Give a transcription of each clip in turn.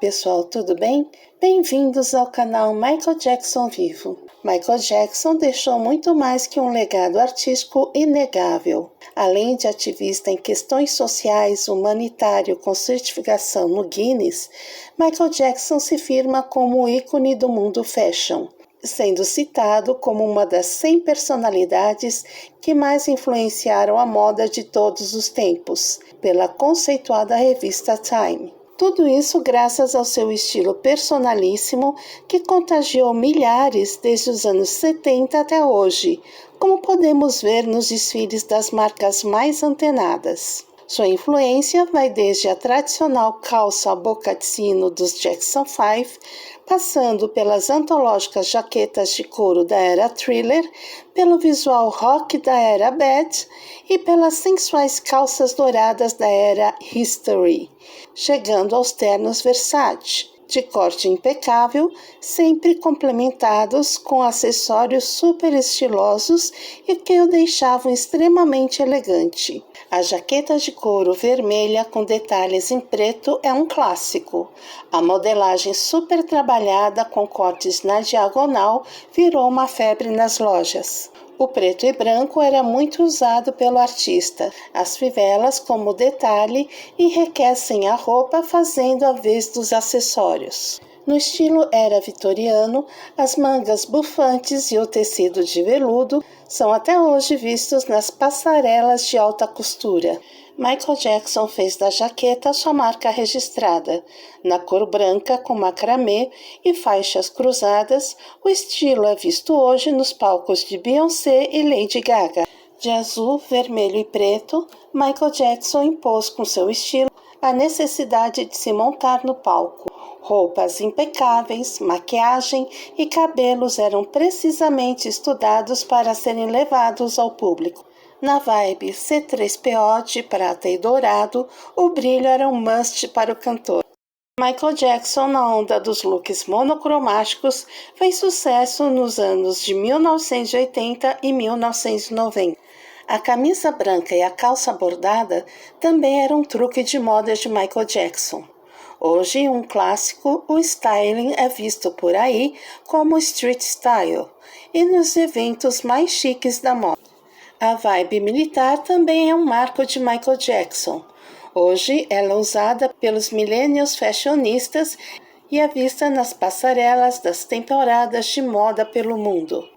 pessoal, tudo bem? Bem-vindos ao canal Michael Jackson Vivo. Michael Jackson deixou muito mais que um legado artístico inegável. Além de ativista em questões sociais, humanitário com certificação no Guinness, Michael Jackson se firma como ícone do mundo fashion, sendo citado como uma das 100 personalidades que mais influenciaram a moda de todos os tempos, pela conceituada revista Time. Tudo isso graças ao seu estilo personalíssimo que contagiou milhares desde os anos 70 até hoje, como podemos ver nos desfiles das marcas mais antenadas. Sua influência vai desde a tradicional calça boca de sino dos Jackson 5, passando pelas antológicas jaquetas de couro da era Thriller, pelo visual rock da era Bad e pelas sensuais calças douradas da era History, chegando aos ternos Versace, de corte impecável, sempre complementados com acessórios super estilosos e que o deixavam extremamente elegante. A jaqueta de couro vermelha com detalhes em preto é um clássico. A modelagem super trabalhada com cortes na diagonal virou uma febre nas lojas. O preto e branco era muito usado pelo artista. As fivelas, como detalhe, enriquecem a roupa fazendo a vez dos acessórios. No estilo era vitoriano, as mangas bufantes e o tecido de veludo são até hoje vistos nas passarelas de alta costura. Michael Jackson fez da jaqueta sua marca registrada. Na cor branca com macramê e faixas cruzadas, o estilo é visto hoje nos palcos de Beyoncé e Lady Gaga. De azul, vermelho e preto, Michael Jackson impôs com seu estilo a necessidade de se montar no palco. Roupas impecáveis, maquiagem e cabelos eram precisamente estudados para serem levados ao público. Na vibe C3PO de prata e dourado, o brilho era um must para o cantor. Michael Jackson, na onda dos looks monocromáticos, fez sucesso nos anos de 1980 e 1990. A camisa branca e a calça bordada também eram um truque de moda de Michael Jackson. Hoje, um clássico, o styling é visto por aí como street style e nos eventos mais chiques da moda. A vibe militar também é um marco de Michael Jackson. Hoje, ela é usada pelos millennials fashionistas e é vista nas passarelas das temporadas de moda pelo mundo.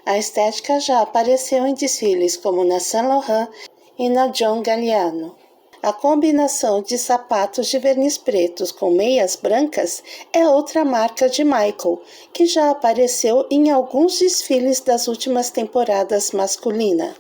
A estética já apareceu em desfiles como na Saint Laurent e na John Galliano. A combinação de sapatos de verniz pretos com meias brancas é outra marca de Michael, que já apareceu em alguns desfiles das últimas temporadas masculina.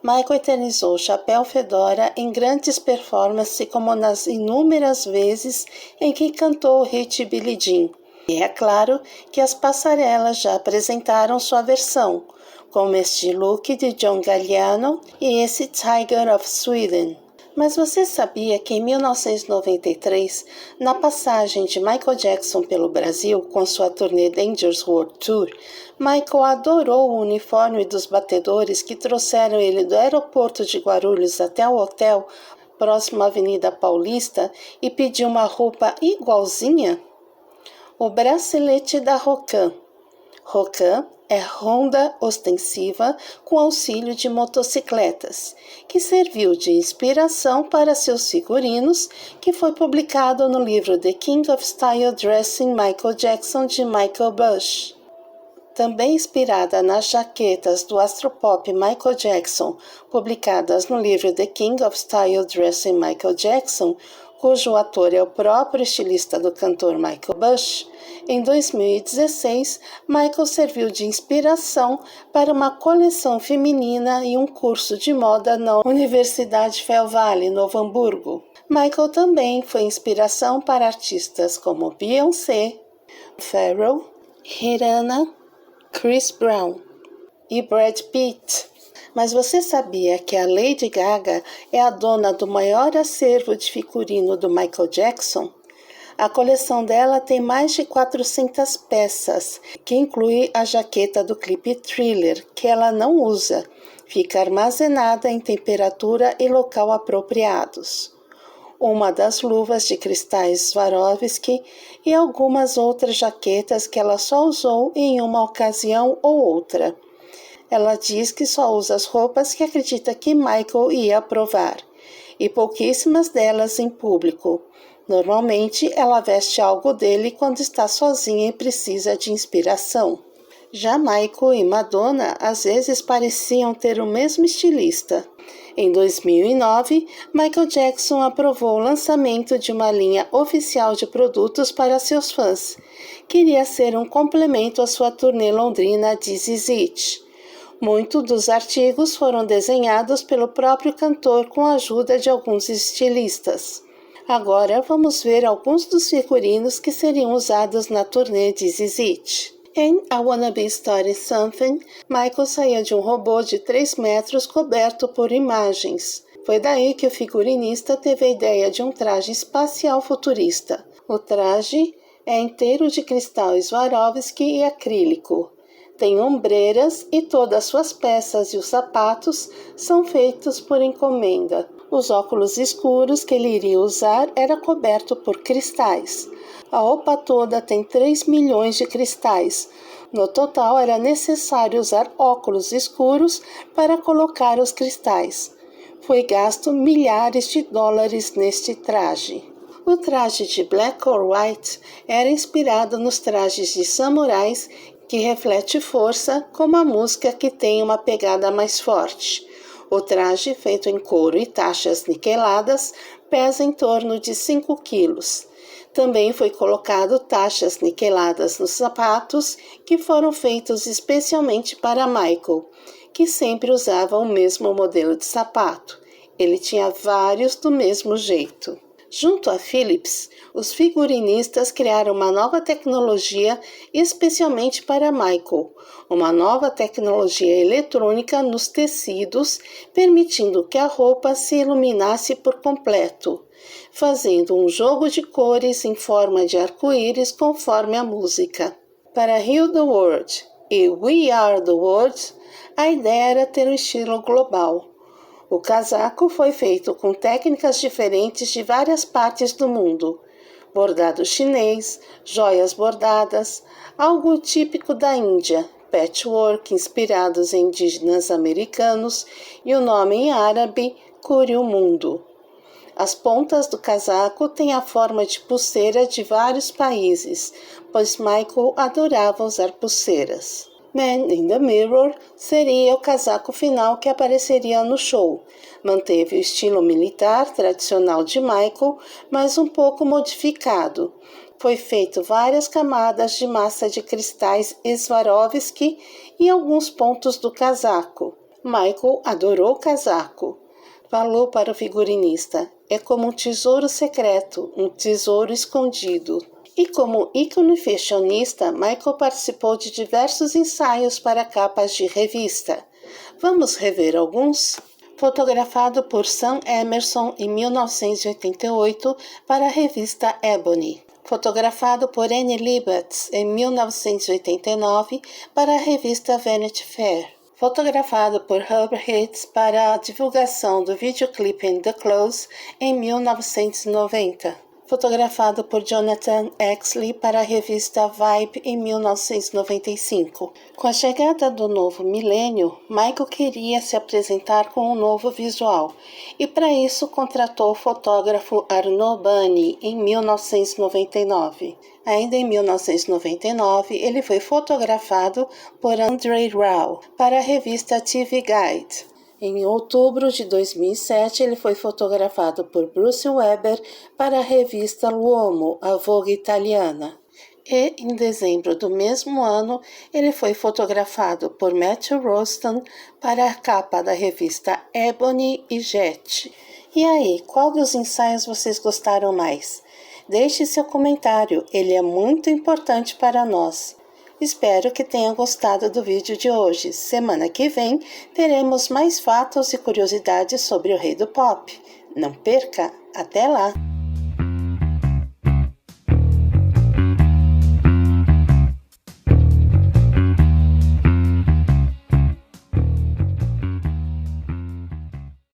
Michael eternizou o chapéu fedora em grandes performances, como nas inúmeras vezes em que cantou o hit Billie Jean. E é claro que as passarelas já apresentaram sua versão, como este look de John Galliano e esse Tiger of Sweden. Mas você sabia que em 1993, na passagem de Michael Jackson pelo Brasil com sua turnê Dangerous World Tour, Michael adorou o uniforme dos batedores que trouxeram ele do aeroporto de Guarulhos até o hotel, próximo à Avenida Paulista, e pediu uma roupa igualzinha? O bracelete da Rocan. Rocan é ronda ostensiva com auxílio de motocicletas, que serviu de inspiração para seus figurinos, que foi publicado no livro The King of Style Dressing Michael Jackson, de Michael Bush. Também inspirada nas jaquetas do astropop Michael Jackson, publicadas no livro The King of Style Dressing Michael Jackson, cujo ator é o próprio estilista do cantor Michael Bush, em 2016, Michael serviu de inspiração para uma coleção feminina e um curso de moda na Universidade Fel Valley, Novo Hamburgo. Michael também foi inspiração para artistas como Beyoncé, Pharrell, Rihanna, Chris Brown e Brad Pitt. Mas você sabia que a Lady Gaga é a dona do maior acervo de figurino do Michael Jackson? A coleção dela tem mais de 400 peças, que inclui a jaqueta do clipe Thriller, que ela não usa. Fica armazenada em temperatura e local apropriados. uma das luvas de cristais Swarovski e algumas outras jaquetas que ela só usou em uma ocasião ou outra. Ela diz que só usa as roupas que acredita que Michael ia aprovar, e pouquíssimas delas em público. Normalmente, ela veste algo dele quando está sozinha e precisa de inspiração. Já Michael e Madonna às vezes pareciam ter o mesmo estilista. Em 2009, Michael Jackson aprovou o lançamento de uma linha oficial de produtos para seus fãs. Queria ser um complemento à sua turnê londrina This Is It. Muitos dos artigos foram desenhados pelo próprio cantor com a ajuda de alguns estilistas. Agora vamos ver alguns dos figurinos que seriam usados na turnê This Is It. Em I Wanna Be Starting Something, Michael saía de um robô de 3 metros coberto por imagens. Foi daí que o figurinista teve a ideia de um traje espacial futurista. O traje é inteiro de cristal Swarovski e acrílico. Tem ombreiras e todas suas peças e os sapatos são feitos por encomenda. Os óculos escuros que ele iria usar era coberto por cristais. A roupa toda tem 3 milhões de cristais. No total, era necessário usar óculos escuros para colocar os cristais. Foi gasto milhares de dólares neste traje. O traje de Black or White era inspirado nos trajes de samurais que reflete força, como a música que tem uma pegada mais forte. O traje, feito em couro e taxas niqueladas, pesa em torno de 5 quilos. Também foi colocado taxas niqueladas nos sapatos, que foram feitos especialmente para Michael, que sempre usava o mesmo modelo de sapato. Ele tinha vários do mesmo jeito. Junto a Philips, os figurinistas criaram uma nova tecnologia especialmente para Michael, uma nova tecnologia eletrônica nos tecidos, permitindo que a roupa se iluminasse por completo, fazendo um jogo de cores em forma de arco-íris conforme a música. Para Heal the World e We Are the World, a ideia era ter um estilo global. O casaco foi feito com técnicas diferentes de várias partes do mundo. Bordado chinês, joias bordadas, algo típico da Índia, patchwork inspirados em indígenas americanos e o nome em árabe Cure o Mundo. As pontas do casaco têm a forma de pulseira de vários países, pois Michael adorava usar pulseiras. Man in the Mirror seria o casaco final que apareceria no show. Manteve o estilo militar tradicional de Michael, mas um pouco modificado. Foi feito várias camadas de massa de cristais Swarovski em alguns pontos do casaco. Michael adorou o casaco. Falou para o figurinista: é como um tesouro secreto, um tesouro escondido. E como ícone fashionista, Michael participou de diversos ensaios para capas de revista. Vamos rever alguns? Fotografado por Sam Emerson em 1988 para a revista Ebony. Fotografado por Annie Leibovitz em 1989 para a revista Vanity Fair. Fotografado por Herbert Hitz para a divulgação do videoclipe In The Close em 1990. Fotografado por Jonathan Exley para a revista Vibe em 1995. Com a chegada do novo milênio, Michael queria se apresentar com um novo visual e para isso contratou o fotógrafo Arnaud Bani em 1999. Ainda em 1999, ele foi fotografado por Andrei Rau para a revista TV Guide. Em outubro de 2007, ele foi fotografado por Bruce Weber para a revista L'Uomo, a Vogue italiana. E, em dezembro do mesmo ano, ele foi fotografado por Matthew Rolston para a capa da revista Ebony e Jet. E aí, qual dos ensaios vocês gostaram mais? Deixe seu comentário, ele é muito importante para nós. Espero que tenha gostado do vídeo de hoje. Semana que vem teremos mais fatos e curiosidades sobre o rei do pop. Não perca! Até lá!